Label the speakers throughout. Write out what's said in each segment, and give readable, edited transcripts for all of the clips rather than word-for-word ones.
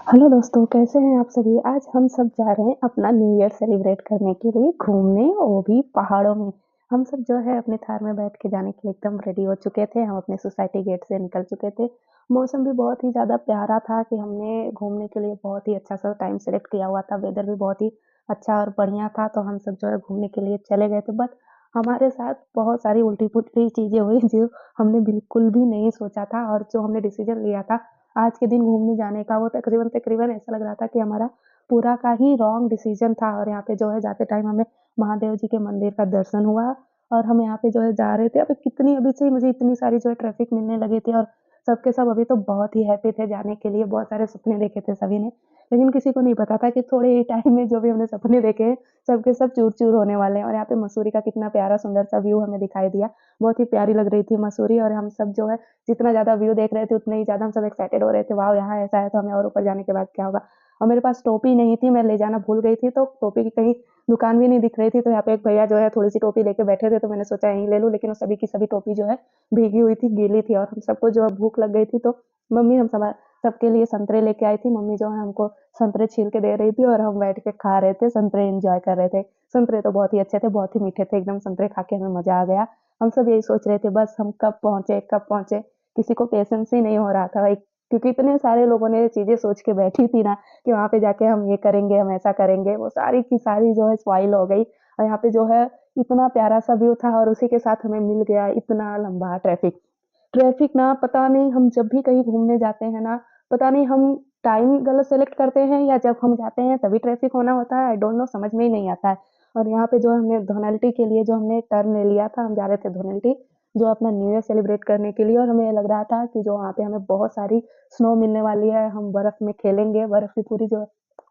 Speaker 1: Hello दोस्तों, कैसे हैं आप सभी? आज हम सब जा रहे हैं अपना न्यू ईयर सेलिब्रेट करने के लिए घूमने, वो भी पहाड़ों में। हम सब जो है अपने थार में बैठ के जाने के लिए एकदम रेडी हो चुके थे। हम अपने सोसाइटी गेट से निकल चुके थे। मौसम भी बहुत ही ज़्यादा प्यारा था कि हमने घूमने के लिए बहुत ही अच्छा सा टाइम सेलेक्ट किया हुआ था। वेदर भी बहुत ही अच्छा और बढ़िया था, तो हम सब जो है घूमने के लिए चले गए थे। बट हमारे साथ बहुत सारी उल्टी-पुल्टी चीज़ें हुई जो हमने बिल्कुल भी नहीं सोचा था, और जो हमने डिसीज़न लिया था आज के दिन घूमने जाने का, वो तकरीबन ऐसा लग रहा था कि हमारा पूरा का ही रॉन्ग डिसीज़न था। और यहाँ पे जो है जाते टाइम हमें महादेव जी के मंदिर का दर्शन हुआ, और हम यहाँ पे जो है जा रहे थे। अभी से ही मुझे इतनी सारी जो है ट्रैफ़िक मिलने लगी थी, और सबके सब अभी तो बहुत ही हैप्पी थे जाने के लिए, बहुत सारे सपने देखे थे सभी ने। लेकिन किसी को नहीं पता था कि थोड़े ही टाइम में जो भी हमने सपने देखे हैं, सबके सब चूर-चूर होने वाले हैं। और यहाँ पे मसूरी का कितना प्यारा सुंदर सा व्यू हमें दिखाई दिया। बहुत ही प्यारी लग रही थी मसूरी, और हम सब जो है जितना ज़्यादा व्यू देख रहे थे, उतने ही ज़्यादा हम सब एक्साइटेड हो रहे थे, वाओ! यहाँ ऐसा है तो हमें और ऊपर जाने के बाद क्या होगा? और मेरे पास टोपी नहीं थी, मैं ले जाना भूल गई थी, तो टोपी की कहीं दुकान भी नहीं दिख रही थी। तो यहाँ पे एक भैया जो है थोड़ी-सी टोपी लेके बैठे थे, तो मैंने सोचा यहीं ले लूँ, लेकिन वो सभी की सभी टोपी जो है भीगी हुई थी, गीली थी, और हम सबको जो है भूख लग गई थी, तो मम्मी हम सबके लिए संतरे लेके आई थी। मम्मी जो है हमको संतरे छील के दे रही थी, और हम बैठ के खा रहे थे, संतरे एन्जॉय कर रहे थे। संतरे तो बहुत ही अच्छे थे, बहुत ही मीठे थे, एकदम संतरे खा के हमें मज़ा आ गया। हम सब यही सोच रहे थे बस हम कब पहुँचे, कब पहुँचे? किसी को पेशेंस ही नहीं हो रहा था भाई, क्योंकि इतने सारे लोगों ने चीज़ें सोच के बैठी थी ना कि वहाँ पे जाके हम ये करेंगे, हम ऐसा करेंगे, वो सारी की सारी जो है स्पॉइल हो गई। और यहाँ पे जो है इतना प्यारा सा व्यू था, और उसी के साथ हमें मिल गया इतना लंबा ट्रैफ़िक। ट्रैफ़िक ना पता नहीं, हम जब भी कहीं घूमने जाते हैं ना, पता नहीं हम टाइम गलत सेलेक्ट करते हैं या जब हम जाते हैं तभी ट्रैफ़िक होना होता है, आई डोंट नो, समझ में ही नहीं आता है। और यहाँ पे जो हमने धोनाल्टी के लिए जो हमने टर्न ले लिया था, हम जा रहे थे धोनाल्टी, जो अपना न्यू ईयर सेलिब्रेट करने के लिए, और हमें लग रहा था कि जो वहाँ पे हमें बहुत सारी स्नो मिलने वाली है, हम बर्फ़ में खेलेंगे, बर्फ़ की पूरी जो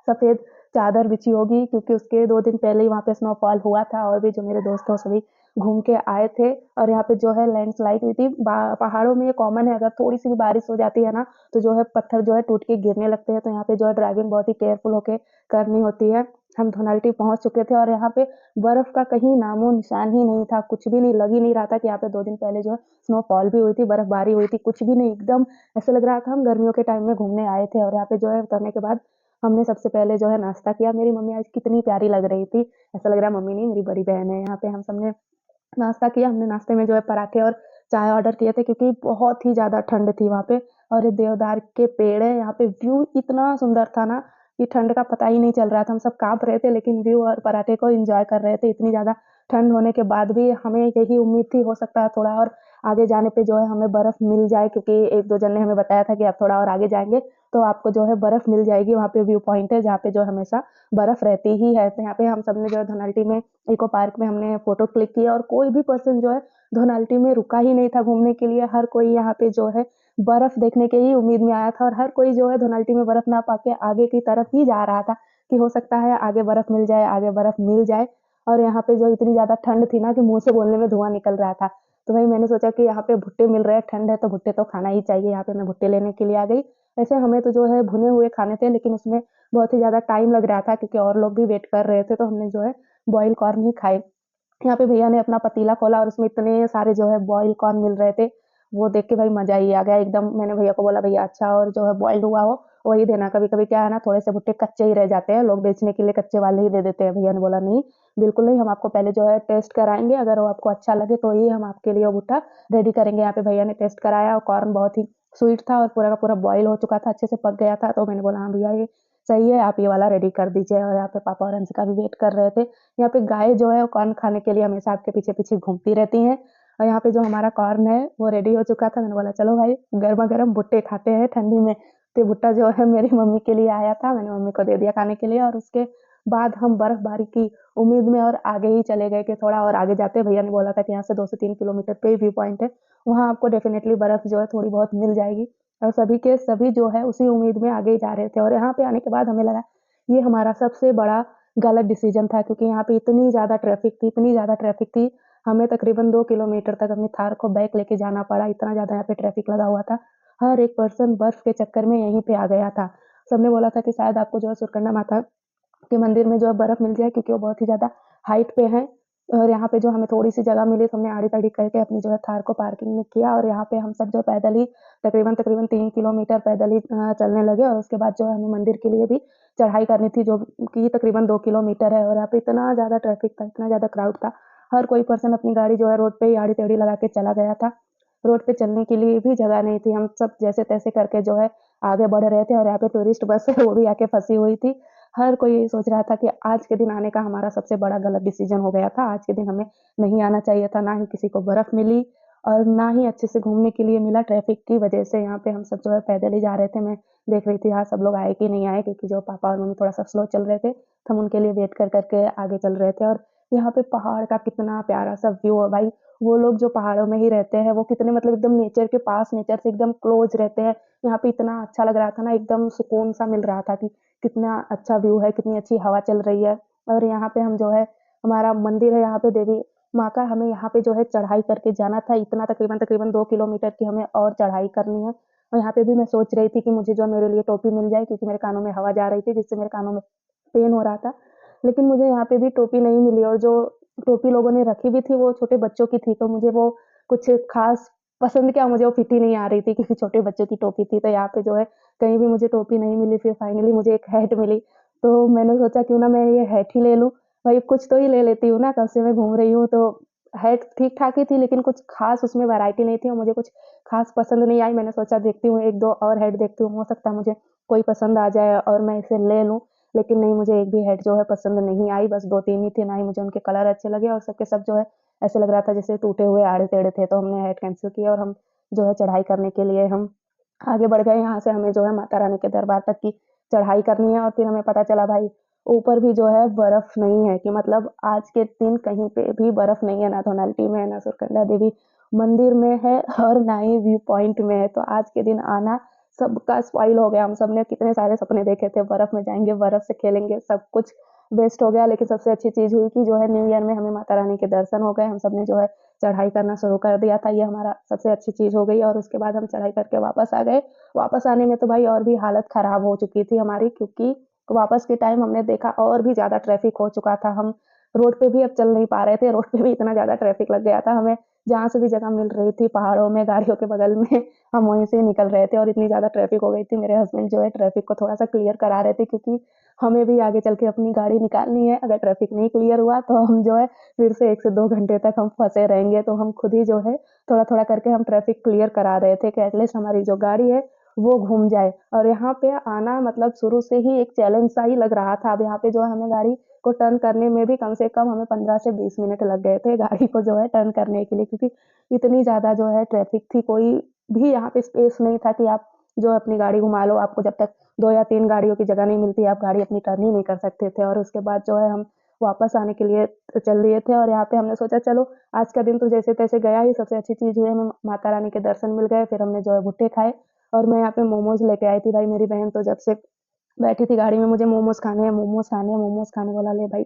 Speaker 1: सफ़ेद चादर बिछी होगी, क्योंकि उसके 2 दिन पहले ही वहाँ पे स्नोफॉल हुआ था, और भी जो मेरे दोस्त हैं वो सभी घूम के आए थे। और यहाँ पे जो है लैंडस्लाइड हुई थी। पहाड़ों में ये कॉमन है, अगर थोड़ी-सी भी बारिश हो जाती है ना, तो जो है पत्थर जो है टूट के गिरने लगते हैं, तो यहाँ पे जो है ड्राइविंग बहुत ही केयरफुल होके करनी होती है। हम धोनाल्टी पहुँच चुके थे, और यहाँ पे बर्फ का कहीं नामो-निशान ही नहीं था, कुछ भी नहीं, लग ही नहीं रहा था कि यहाँ पे 2 दिन पहले जो है स्नोफॉल भी हुई थी, बर्फबारी हुई थी, कुछ भी नहीं, एकदम ऐसा लग रहा था हम गर्मियों के टाइम में घूमने आए थे। और यहाँ पे जो है उतरने के बाद हमने सबसे पहले जो है नाश्ता किया। मेरी मम्मी आज कितनी प्यारी लग रही थी, ऐसा लग रहा है मम्मी नहीं, मेरी बड़ी बहन है। यहाँ पे हम सबने नाश्ता किया, हमने नाश्ते में जो है पराठे और चाय ऑर्डर किए थे, क्योंकि बहुत ही ज़्यादा ठंड थी वहाँ पे। और ये देवदार के पेड़ है, यहाँ पे व्यू इतना सुंदर था ना कि ठंड का पता ही नहीं चल रहा था। हम सब काँप रहे थे, लेकिन व्यू और पराठे को एन्जॉय कर रहे थे। इतनी ज़्यादा ठंड होने के बाद भी हमें यही उम्मीद थी, हो सकता है थोड़ा और आगे जाने पे जो है हमें बर्फ़ मिल जाए, क्योंकि 1-2 जन ने हमें बताया था कि आप थोड़ा और आगे जाएँगे तो आपको जो है बर्फ़ मिल जाएगी। वहाँ पे व्यू पॉइंट है जहाँ पे जो हमेशा बर्फ़ रहती ही है। तो यहाँ पे हम सबने जो है धनौल्टी में इको पार्क में हमने फ़ोटो क्लिक किया, और कोई भी पर्सन जो है धनौल्टी में रुका ही नहीं था घूमने के लिए। हर कोई यहाँ पे जो है बर्फ़ देखने की ही उम्मीद में आया था, और हर कोई जो है धनौल्टी में बर्फ़ ना पाके आगे की तरफ ही जा रहा था कि हो सकता है आगे बर्फ़ मिल जाए, आगे बर्फ़ मिल जाए। और यहाँ पे जो इतनी ज़्यादा ठंड थी ना कि मुँह से बोलने में धुआँ निकल रहा था। तो वही मैंने सोचा कि यहाँ पे भुट्टे मिल रहे हैं, ठंड है तो भुट्टे तो खाना ही चाहिए। यहाँ पे मैं भुट्टे लेने के लिए आ गई। वैसे हमें तो जो है भुने हुए खाने थे, लेकिन उसमें बहुत ही ज़्यादा टाइम लग रहा था, क्योंकि और लोग भी वेट कर रहे थे, तो हमने जो है बॉइल कॉर्न ही खाए। यहाँ पे भैया ने अपना पतीला खोला, और उसमें इतने सारे जो है बॉयल कॉर्न मिल रहे थे, वो देख के भाई मज़ा ही आ गया एकदम। मैंने भैया को बोला, भैया अच्छा और जो है बॉइल्ड हुआ हो वही देना, कभी-कभी क्या है ना थोड़े से भुट्टे कच्चे ही रह जाते हैं, लोग बेचने के लिए कच्चे वाले ही दे देते हैं। भैया ने बोला नहीं, बिल्कुल नहीं, हम आपको पहले जो है टेस्ट कराएँगे, अगर वो आपको अच्छा लगे तो ही हम आपके लिए वो भुट्टा रेडी करेंगे। यहाँ पे भैया ने टेस्ट कराया, और कॉर्न बहुत ही स्वीट था, और पूरा का पूरा बॉयल हो चुका था, अच्छे से पक गया था। तो मैंने बोला, हाँ भैया ये सही है, आप ये वाला रेडी कर दीजिए। और यहाँ पे पापा और अंशिका भी वेट कर रहे थे। यहाँ पे गाय जो है वो कॉर्न खाने के लिए हमेशा आपके पीछे-पीछे घूमती रहती हैं। और यहाँ पे जो हमारा कॉर्न है वो रेडी हो चुका था। मैंने बोला चलो भाई गरमा-गरम भुट्टे खाते हैं ठंडी में। तो ये भुट्टा जो है मेरी मम्मी के लिए आया था, मैंने मम्मी को दे दिया खाने के लिए, और उसके बाद हम बर्फबारी की उम्मीद में और आगे ही चले गए कि थोड़ा और आगे जाते हैं। भैया ने बोला था कि यहाँ से 2 से 3 किलोमीटर पे ही व्यू पॉइंट है, वहाँ आपको डेफ़िनेटली बर्फ जो है थोड़ी बहुत मिल जाएगी। और सभी के सभी जो है उसी उम्मीद में आगे ही जा रहे थे, और यहाँ पे आने के बाद हमें लगा ये हमारा सबसे बड़ा गलत डिसीज़न था, क्योंकि यहाँ पे इतनी ज़्यादा ट्रैफ़िक थी, हमें तकरीबन 2 किलोमीटर तक अपनी थार को बैक लेके जाना पड़ा, इतना ज़्यादा यहाँ पे ट्रैफ़िक लगा हुआ था। हर एक पर्सन बर्फ़ के चक्कर में यहीं पे आ गया था। सबने बोला था कि शायद आपको जो है सुरकंडा माता के मंदिर में जो है बर्फ़ मिल जाए, क्योंकि वो बहुत ही ज़्यादा हाइट पे है। और यहाँ पे जो हमें थोड़ी-सी जगह मिली तो हमने आड़ी-ताड़ी करके अपनी जो है थार को पार्किंग में किया और यहाँ पे हम सब जो पैदल ही तकरीबन 3 किलोमीटर पैदल ही चलने लगे और उसके बाद जो है हमें मंदिर के लिए भी चढ़ाई करनी थी जो कि तकरीबन 2 किलोमीटर है और यहाँ पे इतना ज़्यादा ट्रैफ़िक था, इतना ज़्यादा क्राउड था। हर कोई पर्सन अपनी गाड़ी जो है रोड पे ही आड़ी-टेढ़ी लगा के चला गया था। रोड पे चलने के लिए भी जगह नहीं थी। हम सब जैसे-तैसे करके जो है आगे बढ़ रहे थे और यहाँ पे टूरिस्ट बस है वो भी आके फँसी हुई थी। हर कोई यही सोच रहा था कि आज के दिन आने का हमारा सबसे बड़ा गलत डिसीज़न हो गया था। आज के दिन हमें नहीं आना चाहिए था, ना ही किसी को बर्फ़ मिली और ना ही अच्छे से घूमने के लिए मिला ट्रैफ़िक की वज़ह से। यहाँ पे हम सब जो है पैदल ही जा रहे थे। मैं देख रही थी हाँ, सब लोग आए कि नहीं आए क्योंकि जो पापा और मम्मी थोड़ा-सा स्लो चल रहे थे, तो हम उनके लिए वेट कर के आगे चल रहे थे और यहाँ पे पहाड़ का कितना प्यारा-सा व्यू है भाई। वो लोग जो पहाड़ों में ही रहते हैं, वो कितने मतलब एकदम नेचर के पास, नेचर से एकदम क्लोज़ रहते हैं। यहाँ पे इतना अच्छा लग रहा था ना, एकदम सुकून-सा मिल रहा था कि कितना अच्छा व्यू है, कितनी अच्छी हवा चल रही है और यहाँ पे हम जो है हमारा मंदिर है यहाँ पे देवी माँ का, हमें यहाँ पे जो है चढ़ाई करके जाना था। इतना तकरीबन 2 किलोमीटर की हमें और चढ़ाई करनी है और यहाँ पे भी मैं सोच रही थी कि मुझे जो मेरे लिए टोपी मिल जाए क्योंकि मेरे कानों में हवा जा रही थी, जिससे मेरे कानों में पेन हो रहा था। लेकिन मुझे यहाँ पे भी टोपी नहीं मिली और जो टोपी लोगों ने रखी भी थी, वो छोटे बच्चों की थी, तो मुझे वो कुछ ख़ास पसंद क्या मुझे वो फिट ही नहीं आ रही थी क्योंकि छोटे बच्चों की टोपी थी। तो यहाँ पे जो है कहीं भी मुझे टोपी नहीं मिली, फिर फाइनली मुझे एक हैट मिली। तो मैंने सोचा क्यों ना मैं ये हैट ही ले लूँ, भाई कुछ तो ही ले लेती हूँ ना, कब से मैं घूम रही हूँ तो हैट ठीक-ठाक ही थी लेकिन कुछ ख़ास उसमें वैराइटी नहीं थी और मुझे कुछ ख़ास पसंद नहीं आई। मैंने सोचा देखती हूँ 1-2 और हैट देखती हूँ, हो सकता है मुझे कोई पसंद आ जाए और मैं इसे ले लूँ। लेकिन नहीं, मुझे एक भी हैट जो है पसंद नहीं आई, बस 2-3 ही थी, ना ही मुझे उनके कलर अच्छे लगे और सब के सब जो है ऐसे लग रहा था जैसे टूटे हुए आड़े-टेढ़े थे, तो हमने हैट कैंसल किया और हम जो है चढ़ाई करने के लिए हम आगे बढ़ गए। यहाँ से हमें जो है माता रानी के दरबार तक की चढ़ाई करनी है और फिर हमें पता चला भाई ऊपर भी जो है बर्फ नहीं है कि मतलब आज के दिन कहीं पे भी बर्फ नहीं है, ना धोनाल्टी में है, ना सुरकंडा देवी मंदिर में है और ना ही व्यू पॉइंट में है। तो आज के दिन आना सबका स्पॉइल हो गया। हम सबने कितने सारे सपने देखे थे, बर्फ में जाएँगे, बर्फ से खेलेंगे, सब कुछ वेस्ट हो गया। लेकिन सबसे अच्छी चीज़ हुई कि जो है न्यू ईयर में हमें माता रानी के दर्शन हो गए। हम सबने जो है चढ़ाई करना शुरू कर दिया था, ये हमारा सबसे अच्छी चीज़ हो गई और उसके बाद हम चढ़ाई करके वापस आ गए। वापस आने में तो भाई और भी हालत खराब हो चुकी थी हमारी क्योंकि वापस के टाइम हमने देखा और भी ज़्यादा ट्रैफ़िक हो चुका था। हम रोड पे भी अब चल नहीं पा रहे थे, रोड पे भी इतना ज़्यादा ट्रैफ़िक लग गया था। हमें जहाँ से भी जगह मिल रही थी पहाड़ों में, गाड़ियों के बगल में, हम वहीं से निकल रहे थे और इतनी ज़्यादा ट्रैफ़िक हो गई थी। मेरे हस्बैंड जो है ट्रैफ़िक को थोड़ा-सा क्लियर करा रहे थे क्योंकि हमें भी आगे चल के अपनी गाड़ी निकालनी है। अगर ट्रैफ़िक नहीं क्लियर हुआ तो हम जो है फिर से 1 से 2 घंटे तक हम फँसे रहेंगे। तो हम खुद ही जो है थोड़ा-थोड़ा करके हम ट्रैफ़िक क्लियर करा रहे थे कि एटलीस्ट हमारी जो गाड़ी है वो घूम जाए और यहाँ पे आना मतलब शुरू से ही एक चैलेंज सा ही लग रहा था। अब यहाँ पे जो है हमें गाड़ी को टर्न करने में भी कम से कम हमें 15 से 20 मिनट लग गए थे गाड़ी को जो है टर्न करने के लिए क्योंकि इतनी ज़्यादा जो है ट्रैफ़िक थी, कोई भी यहाँ पे स्पेस नहीं था कि आप जो है अपनी गाड़ी घुमा लो। आपको जब तक 2 या 3 गाड़ियों की जगह नहीं मिलती, आप गाड़ी अपनी टर्न ही नहीं कर सकते थे और उसके बाद जो है हम वापस आने के लिए चल दिए थे और यहाँ पे हमने सोचा चलो आज का दिन तो जैसे-तैसे गया ही, सबसे अच्छी चीज़ हुई हमें माता रानी के दर्शन मिल गए। फिर हमने जो है भुट्टे खाए और मैं यहाँ पे मोमोज़ लेके आई थी भाई, मेरी बहन तो जब से बैठी थी गाड़ी में मुझे मोमोज़ खाने हैं, मोमोज़ खाने हैं, मोमोज़ खाने बोला ले भाई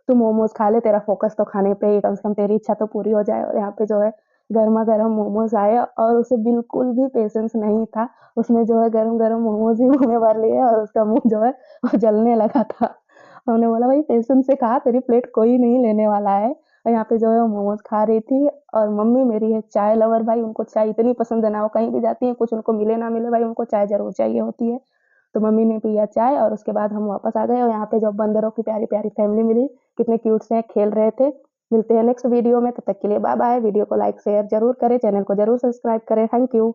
Speaker 1: तू मोमोज़ खा ले, तेरा फ़ोकस तो खाने पे ही, कम से कम तेरी इच्छा तो पूरी हो जाए और यहाँ पे जो है गरमा-गरम मोमोज़ आए और उसे बिल्कुल भी पेशेंस नहीं था। उसने जो है गरम-गरम मोमोज़ ही मुँह में भर लिए और उसका मुँह जो है वो जलने लगा था। हमने बोला भाई पेशेंस से खा, तेरी प्लेट कोई नहीं लेने वाला है और यहाँ पे जो है वो मोमोज़ खा रही थी और मम्मी मेरी है चाय लवर भाई, उनको चाय इतनी पसंद है ना, वो कहीं भी जाती हैं, कुछ उनको मिले ना मिले भाई उनको चाय ज़रूर चाहिए होती है। तो मम्मी ने पिया चाय और उसके बाद हम वापस आ गए और यहाँ पे जो बंदरों की प्यारी-प्यारी फैमिली मिली, कितने क्यूट से खेल रहे थे। मिलते हैं नेक्स्ट वीडियो में, तब तक के लिए बाय-बाय। वीडियो को लाइक शेयर ज़रूर करें, चैनल को ज़रूर सब्सक्राइब करें। Thank you.